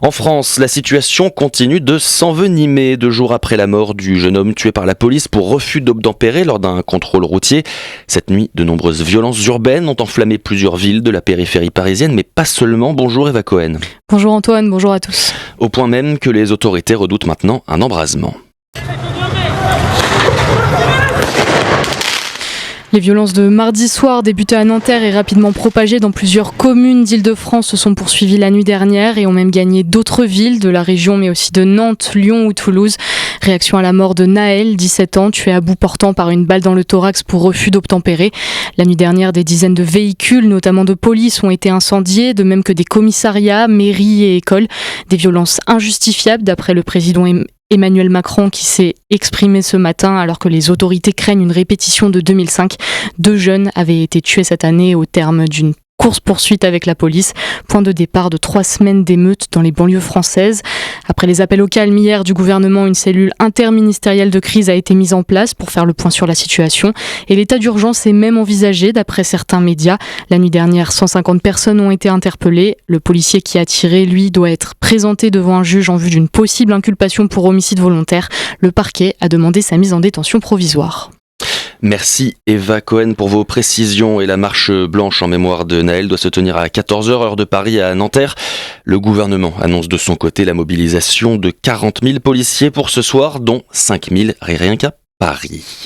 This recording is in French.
En France, la situation continue de s'envenimer 2 jours après la mort du jeune homme tué par la police pour refus d'obtempérer lors d'un contrôle routier. Cette nuit, de nombreuses violences urbaines ont enflammé plusieurs villes de la périphérie parisienne, mais pas seulement. Bonjour Eva Cohen. Bonjour Antoine, bonjour à tous. Au point même que les autorités redoutent maintenant un embrasement. Les violences de mardi soir débutées à Nanterre et rapidement propagées dans plusieurs communes d'Île-de-France se sont poursuivies la nuit dernière et ont même gagné d'autres villes de la région, mais aussi de Nantes, Lyon ou Toulouse. Réaction à la mort de Naël, 17 ans, tué à bout portant par une balle dans le thorax pour refus d'obtempérer. La nuit dernière, des dizaines de véhicules, notamment de police, ont été incendiés, de même que des commissariats, mairies et écoles. Des violences injustifiables, d'après le président Emmanuel Macron qui s'est exprimé ce matin alors que les autorités craignent une répétition de 2005. 2 jeunes avaient été tués cette année au terme d'une course-poursuite avec la police. Point de départ de 3 semaines d'émeutes dans les banlieues françaises. Après les appels au calme hier du gouvernement, une cellule interministérielle de crise a été mise en place pour faire le point sur la situation. Et l'état d'urgence est même envisagé d'après certains médias. La nuit dernière, 150 personnes ont été interpellées. Le policier qui a tiré, lui, doit être présenté devant un juge en vue d'une possible inculpation pour homicide volontaire. Le parquet a demandé sa mise en détention provisoire. Merci Eva Cohen pour vos précisions. Et la marche blanche en mémoire de Naël doit se tenir à 14h heure de Paris à Nanterre. Le gouvernement annonce de son côté la mobilisation de 40 000 policiers pour ce soir, dont 5 000 rien qu'à Paris.